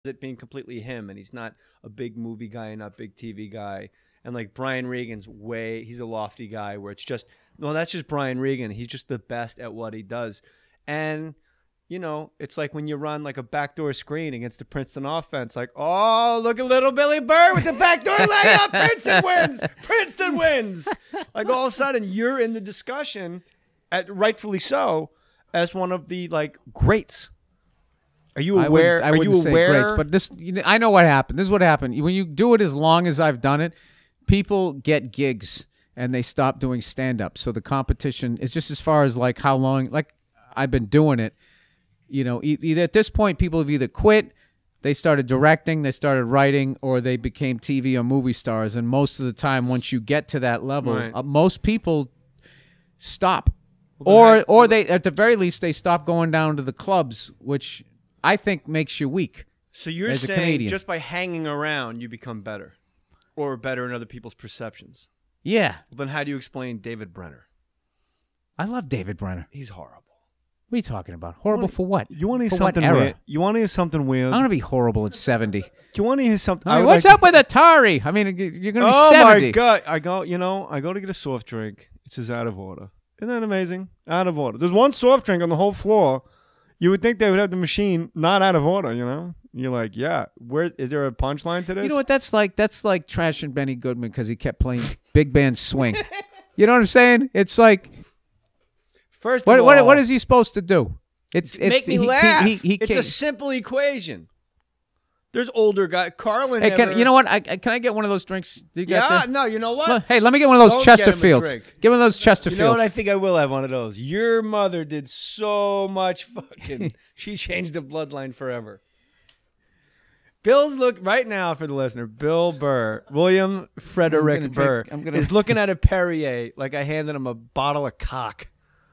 it being completely him, and he's not a big movie guy and not big TV guy. And like Brian Regan's he's a lofty guy where it's just, no, that's just Brian Regan. He's just the best at what he does. And, you know, it's like when you run like a backdoor screen against the Princeton offense, like, oh, look at little Billy Burr with the backdoor layup. Princeton wins. Princeton wins. Like all of a sudden you're in the discussion, rightfully so, as one of the like greats. Are you aware? I wouldn't say greats, but this, I know what happened. This is what happened. When you do it as long as I've done it, people get gigs and they stop doing stand-up. So the competition is just as far as like how long, like I've been doing it. You know, either at this point, people have either quit, they started directing, they started writing, or they became TV or movie stars. And most of the time, once you get to that level, right. Most people stop. Or they, at the very least, they stop going down to the clubs, which I think makes you weak. So you're saying just by hanging around, you become better, or better in other people's perceptions. Yeah. Well, then how do you explain David Brenner? I love David Brenner. He's horrible. What are you talking about? Horrible for what? You want to hear for something what era? weird? You want to hear something weird? I'm going to be horrible at 70. Do you want to hear something? I mean, what's up with Atari? I mean, you're going to be 70. Oh my God! I go to get a soft drink. It's just out of order. Isn't that amazing? Out of order. There's one soft drink on the whole floor. You would think they would have the machine not out of order, you know? You're like, yeah. Where is there a punchline to this? You know what? That's like trashing Benny Goodman because he kept playing big band swing. You know what I'm saying? It's like, first of all, what is he supposed to do? Make me laugh. It's a simple equation. There's older guys. Carlin. Hey, you know what? Can I get one of those drinks? No. You know what? Hey, let me get one of those Chesterfields. Give one of those Chesterfields. You know what? I think I will have one of those. Your mother did so much fucking. She changed the bloodline forever. Bill's look right now for the listener. Bill Burr, William Frederick Burr, is looking at a Perrier like I handed him a bottle of cock.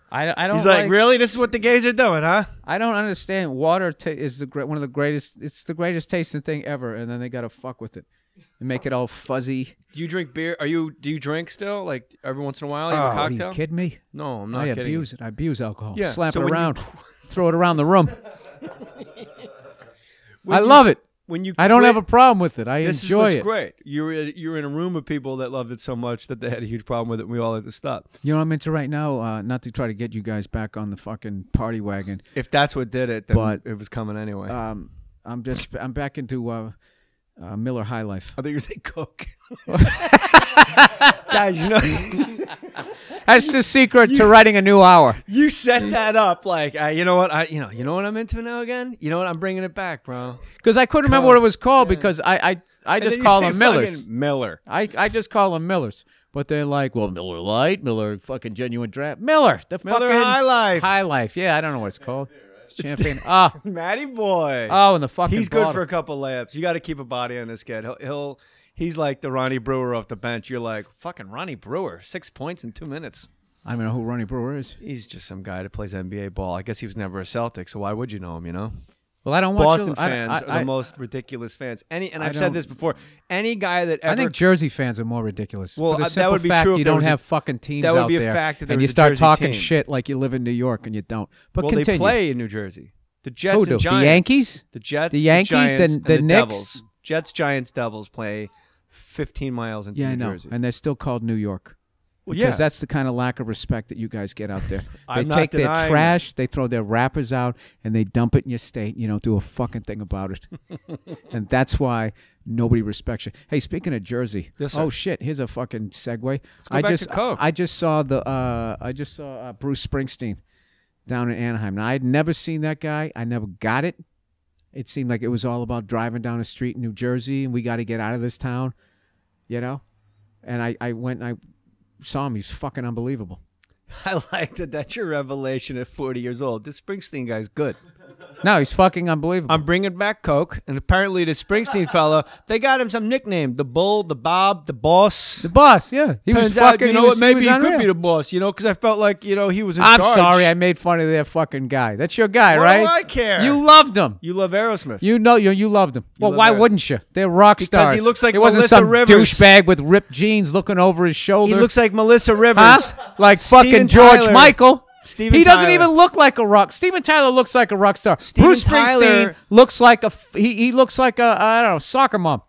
I don't. He's like, really? This is what the gays are doing, huh? I don't understand. Water is one of the greatest. It's the greatest tasting thing ever, and then they gotta fuck with it and make it all fuzzy. Do you drink beer? Do you drink still? Like every once in a while, you have a cocktail? Are you kidding me? No, I'm not kidding. I abuse it. I abuse alcohol. Yeah, slap it around, throw it around the room. I love it. I don't have a problem with it. I enjoy it. This is great. You're in a room of people that loved it so much that they had a huge problem with it, and we all had to stop. You know what I'm into right now? Not to try to get you guys back on the fucking party wagon. If that's what did it, then it was coming anyway. I'm back into Miller High Life. I thought you were saying Coke. Guys, you know. That's the secret to writing a new hour. You set that up like, you know what? You know what I'm into now again? You know what? I'm bringing it back, bro. Because I couldn't remember what it was called because I just call them Millers. Miller. I just call them Millers. But they're like, well, Miller Lite, Miller fucking genuine draft. Miller. Miller High Life. High Life. Yeah, I don't know what it's called. Champagne. Matty boy. Oh, and the fucking He's good for a couple layups. You got to keep a body on this kid. He's like the Ronnie Brewer off the bench. You're like, fucking Ronnie Brewer, 6 points in 2 minutes. I don't know who Ronnie Brewer is. He's just some guy that plays NBA ball. I guess he was never a Celtic, so why would you know him, you know? Well, I don't watch Boston fans are the most ridiculous fans. I've said this before. Any guy that ever... I think Jersey fans are more ridiculous. Well, for the that would be fact true. You don't have fucking teams out there. That would be a fact that there and was you start a Jersey talking team. shit like you live in New York and you don't. But well, continue. They play in New Jersey. The Jets Who and do? Giants. The Yankees? The Jets, the Yankees, Giants, the Knicks? Devils. Jets, Giants, Devils play 15 miles into New Jersey. And they're still called New York. Well, because that's the kind of lack of respect that you guys get out there. They I'm take not their denying trash, they throw their wrappers out, and they dump it in your state. And you don't do a fucking thing about it. And that's why nobody respects you. Hey, speaking of Jersey, yes, sir. Oh shit, here's a fucking segue. Let's go back to Coke. I just saw Bruce Springsteen down in Anaheim. Now I'd never seen that guy. I never got it. It seemed like it was all about driving down a street in New Jersey and we got to get out of this town, you know. And I went and I saw him. He's fucking unbelievable. I like that. That's your revelation at 40 years old. This Springsteen guy's good. No, he's fucking unbelievable. I'm bringing back Coke, and apparently the Springsteen fella, they got him some nickname: the Bull, the Bob, the Boss. The Boss, yeah. He Turns was out, fucking. you know what? Maybe he unreal. could be the boss, you know, because I felt like, you know, he was in I'm charge. sorry, I made fun of their fucking guy. That's your guy, Why right? do I care? You loved him. You love Aerosmith. You know, you loved him. Well, love why Aerosmith. wouldn't you? They're rock stars. Because he looks like it wasn't Melissa some Rivers. douchebag with ripped jeans looking over his shoulder. He looks like Melissa Rivers. Huh? Like fucking Steven George Tyler. Michael. Steven He doesn't Tyler. even look like a rock. Steven Tyler looks like a rock star. Steven Bruce Springsteen Tyler- looks like he looks like a I don't know, soccer mom.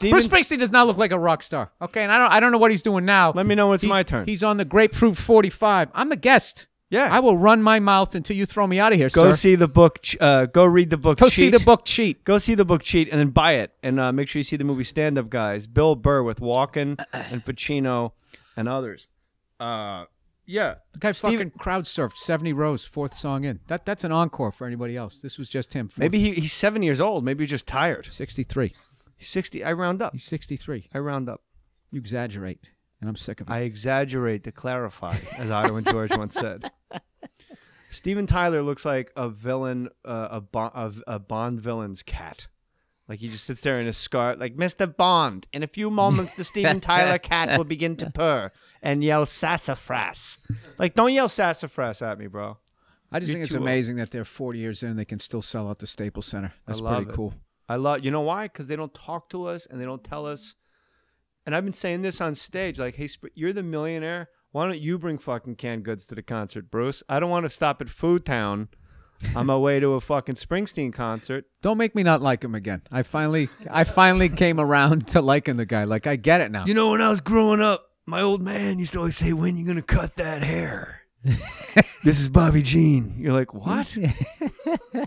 Bruce Springsteen does not look like a rock star. Okay, and I don't know what he's doing now. Let me know when it's my turn. He's on the Grapefruit 45. I'm the guest. Yeah. I will run my mouth until you throw me out of here, Go sir. see the book. Go read the book. Go Cheat. see the book Cheat. Go see the book Cheat and then buy it. And make sure you see the movie Stand Up Guys. Bill Burr with Walken and Pacino and others. Yeah. The guy fucking crowd surfed 70 rows, fourth song in. That's an encore for anybody else. This was just him. Maybe he's 7 years old. Maybe he's just tired. 63. He's 60. I round up. He's 63. I round up. You exaggerate, and I'm sick of it. I exaggerate to clarify, as Otto and George once said. Steven Tyler looks like a villain, a Bond villain's cat. Like he just sits there in his scarf, like Mr. Bond. In a few moments, the Steven Tyler cat will begin to purr and yell sassafras. Like, don't yell sassafras at me, bro. I just You're think it's too old. amazing that they're 40 years in and they can still sell out the Staples Center. That's love pretty it. cool. You know why? Because they don't talk to us and they don't tell us. And I've been saying this on stage, like, hey, you're the millionaire. Why don't you bring fucking canned goods to the concert, Bruce? I don't want to stop at Food Town on my way to a fucking Springsteen concert. Don't make me not like him again. I finally came around to liking the guy. Like, I get it now. You know, when I was growing up, my old man used to always say, when you going to cut that hair? This is Bobby Jean. You're like, what?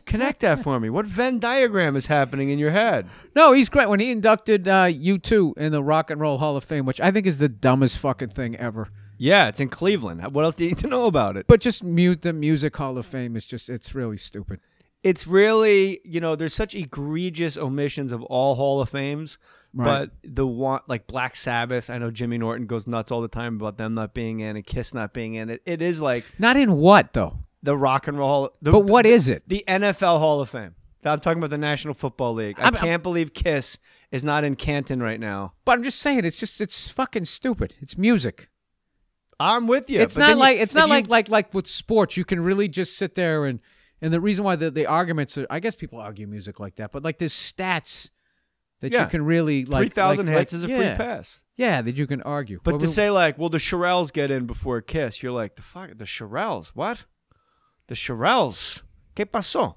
Connect that for me. What Venn diagram is happening in your head? No, he's great. When he inducted U2 in the Rock and Roll Hall of Fame, which I think is the dumbest fucking thing ever. Yeah, it's in Cleveland. What else do you need to know about it? But just the Music Hall of Fame is just, it's really stupid. It's really, there's such egregious omissions of all Hall of Fames. Right. But the one, like Black Sabbath, I know Jimmy Norton goes nuts all the time about them not being in and Kiss not being in. It is like Not in what, though? the Rock and Roll. But what is it? The NFL Hall of Fame. I'm talking about the National Football League. I can't believe Kiss is not in Canton right now. But I'm just saying, it's fucking stupid. It's music. I'm with you. It's not like with sports. You can really just sit there and the reason why the arguments are, I guess people argue music like that, but like there's stats that you can really like 3,000 hits is a free pass. Yeah, that you can argue. But to say like, well, the Shirelles get in before Kiss, you're like, the Shirelles? What? The Shirelles? ¿Qué pasó?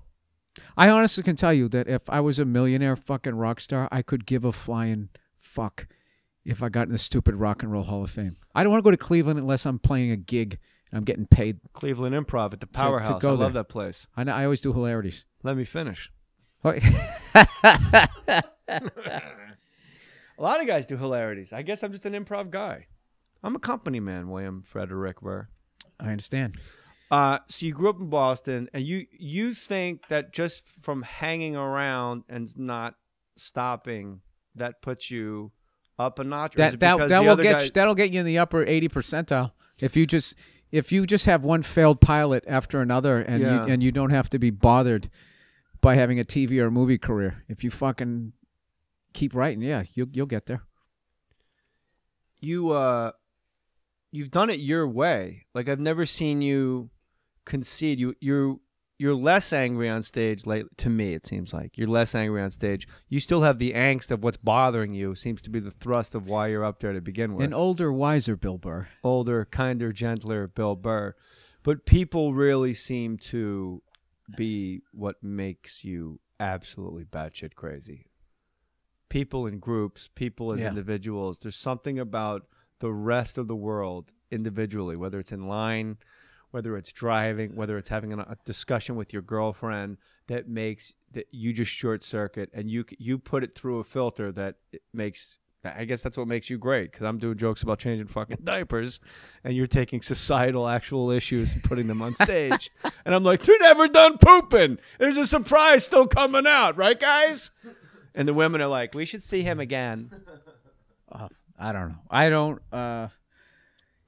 I honestly can tell you that if I was a millionaire fucking rock star, I could give a flying fuck if I got in the stupid Rock and Roll Hall of Fame. I don't want to go to Cleveland unless I'm playing a gig and I'm getting paid. Cleveland Improv at the Powerhouse. go I love there. that place. I always do hilarities. Let me finish. What? A lot of guys do hilarities. I guess I'm just an improv guy. I'm a company man, William Frederick Burr. I understand. So you grew up in Boston, and you think that just from hanging around and not stopping, that puts you up a notch? Or is it because the other guys... that'll get you in the upper 80 percentile if you just have one failed pilot after another, and you don't have to be bothered by having a TV or a movie career. If you fucking keep writing, you'll get there. You've done it your way. Like, I've never seen you concede. You're less angry on stage to me, it seems like. You're less angry on stage. You still have the angst of what's bothering you, seems to be the thrust of why you're up there to begin with. An older, wiser Bill Burr. Older, kinder, gentler Bill Burr. But people really seem to be what makes you absolutely batshit crazy. People in groups, people as individuals. There's something about the rest of the world individually, whether it's in line, whether it's driving, whether it's having a discussion with your girlfriend, that makes that you just short circuit, and you put it through a filter that it makes. I guess that's what makes you great, because I'm doing jokes about changing fucking diapers, and you're taking societal actual issues and putting them on stage. And I'm like, you're never done pooping. There's a surprise still coming out, right, guys? And the women are like, we should see him again. I don't know. I don't.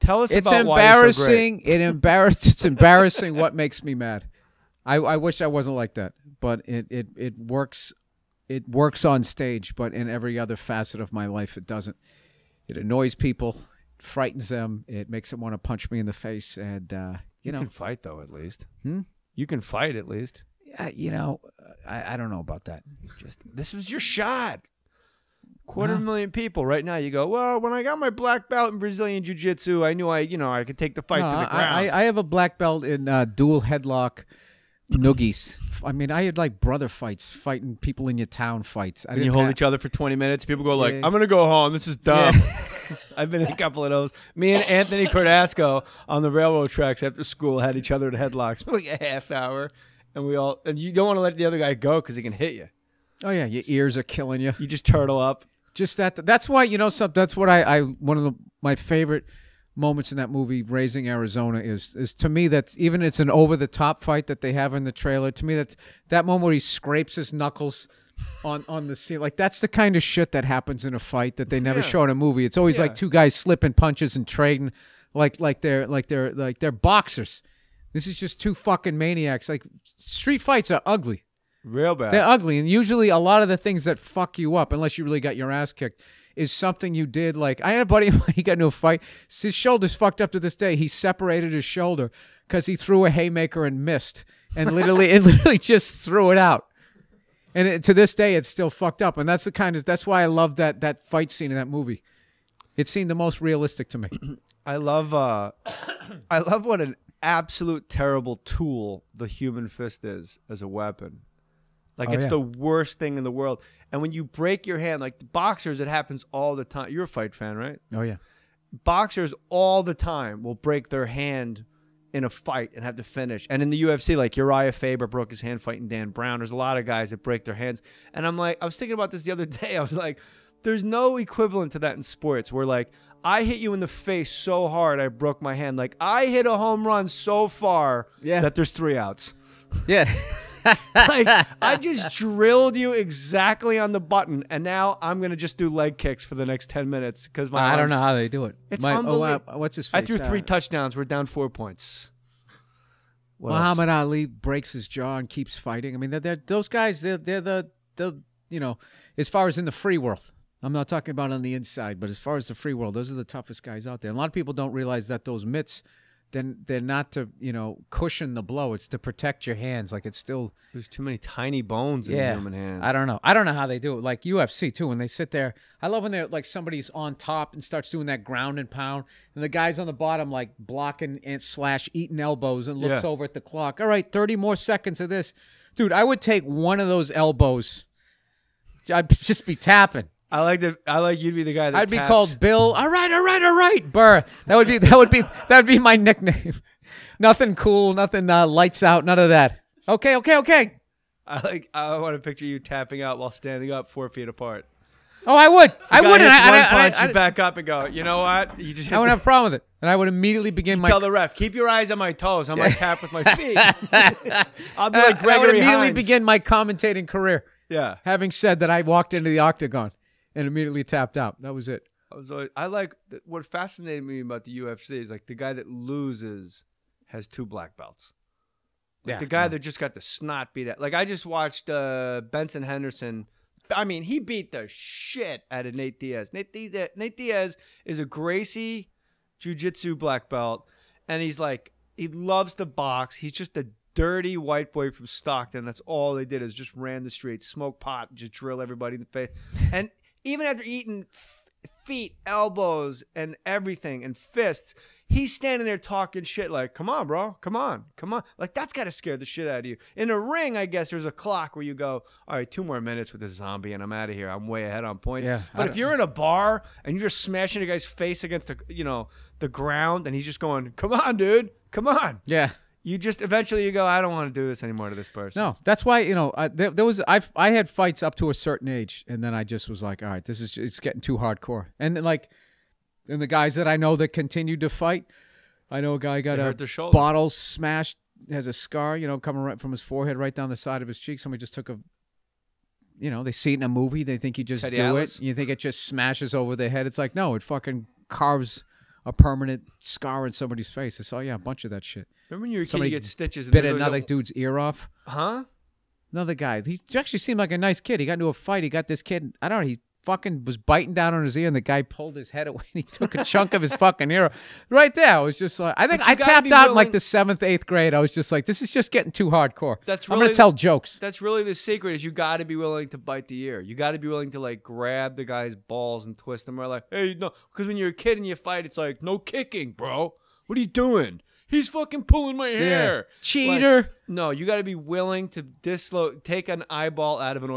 Tell us It's about why you're so great. It's embarrassing what makes me mad. I wish I wasn't like that, but it works. It works on stage, but in every other facet of my life, it doesn't. It annoys people, it frightens them, it makes them want to punch me in the face, and you know. You can fight though, at least. Hmm? You can fight at least. I don't know about that. This was your shot. 250,000 people right now. You go, well, when I got my black belt in Brazilian Jiu-Jitsu, I knew I could take the fight to the ground. I have a black belt in dual headlock noogies. I mean, I had like brother fights, fighting people in your town fights. And you hold each other for 20 minutes. People go like, I'm going to go home. This is dumb. Yeah. I've been in a couple of those. Me and Anthony Cordasco on the railroad tracks after school had each other in headlocks for like a half hour. And you don't want to let the other guy go because he can hit you. Oh, yeah. Your ears are killing you. You just turtle up. Just that's why, that's what one of my favorite moments in that movie, Raising Arizona, is to me that even it's an over-the-top fight that they have in the trailer. To me, that moment where he scrapes his knuckles on the scene, like that's the kind of shit that happens in a fight that they never show in a movie. It's always like two guys slipping punches and trading like they're boxers. This is just two fucking maniacs. Like street fights are ugly. Real bad. They're ugly, and usually a lot of the things that fuck you up, unless you really got your ass kicked, is something you did. Like, I had a buddy, he got into a fight. His shoulder's fucked up to this day. He separated his shoulder because he threw a haymaker and missed, and literally just threw it out. And to this day, it's still fucked up. And that's why I love that fight scene in that movie. It seemed the most realistic to me. I love what an absolute terrible tool the human fist is as a weapon. Like, it's the worst thing in the world. And when you break your hand, like the boxers, it happens all the time. You're a fight fan, right? Oh, yeah. Boxers all the time will break their hand in a fight and have to finish. And in the UFC, like Uriah Faber broke his hand fighting Dan Brown. There's a lot of guys that break their hands. And I'm like, I was thinking about this the other day. I was like, there's no equivalent to that in sports where, like, I hit you in the face so hard I broke my hand. Like, I hit a home run so far that there's 3 outs. Yeah. Like, I just drilled you exactly on the button, and now I'm going to just do leg kicks for the next 10 minutes because I don't know how they do it. It's unbelievable. What's his face? I threw 3 touchdowns. We're down 4 points. Muhammad Ali breaks his jaw and keeps fighting. I mean, those guys, they're the as far as in the free world. I'm not talking about on the inside, but as far as the free world, those are the toughest guys out there. And a lot of people don't realize that those mitts, then they're not to, cushion the blow. It's to protect your hands. Like, it's still... There's too many tiny bones in the human hand. I don't know. I don't know how they do it. Like UFC, too, when they sit there. I love when they're, like, somebody's on top and starts doing that ground and pound, and the guy's on the bottom, like, blocking and / eating elbows and looks over at the clock. All right, 30 more seconds of this. Dude, I would take one of those elbows. I'd just be tapping. I like you'd be the guy that I'd be called Bill. All right, Burr. That would be my nickname. Nothing cool, nothing lights out, none of that. Okay. I want to picture you tapping out while standing up 4 feet apart. Oh, I would. I would. You back up and go, you know what? You just I wouldn't have a problem with it. And I would immediately begin tell the ref, keep your eyes on my toes. I'm like tap with my feet. I'll be like Gregory I would immediately Hines. begin my commentating career. Yeah. Having said that, I walked into the octagon and immediately tapped out. That was it. I like what fascinated me about the UFC is like the guy that loses has 2 black belts. Like the guy that just got the snot beat out. Like I just watched Benson Henderson. I mean, he beat the shit out of Nate Diaz. Nate Diaz is a Gracie jiu-jitsu black belt, and he's like, he loves to box. He's just a dirty white boy from Stockton. That's all they did is just ran the streets, smoke pot, just drill everybody in the face. And even after eating feet, elbows, and everything, and fists, he's standing there talking shit like, come on, bro, come on. Like, that's got to scare the shit out of you. In a ring, I guess there's a clock where you go, all right, 2 more minutes with this zombie, and I'm out of here. I'm way ahead on points. Yeah, but if you're in a bar, and you're just smashing a guy's face against the ground, and he's just going, come on, dude, come on. Yeah. You just eventually you go, I don't want to do this anymore to this person. No, that's why I had fights up to a certain age, and then I just was like, all right, it's getting too hardcore. And then and the guys that I know that continued to fight, I know a guy got a bottle smashed, has a scar, coming right from his forehead right down the side of his cheek. Somebody just took they see it in a movie, they think you just Teddy do Atlas? it, you think it just smashes over their head. It's like, no, it fucking carves a permanent scar in somebody's face. I saw a bunch of that shit. Remember when you were a kid, you get stitches. And bit another dude's ear off. Huh? Another guy. He actually seemed like a nice kid. He got into a fight. He got this kid. I don't know. He fucking was biting down on his ear, and the guy pulled his head away, and he took a chunk of his fucking ear. Right there, I was just like, I think I tapped out in like the 7th, 8th grade. I was just like, this is just getting too hardcore. I'm gonna tell jokes. That's really the secret. Is you got to be willing to bite the ear. You got to be willing to like grab the guy's balls and twist them. Or like, hey, no, because when you're a kid and you fight, it's like, no kicking, bro. What are you doing? He's fucking pulling my hair. Cheater. Like, no, you got to be willing to take an eyeball out of an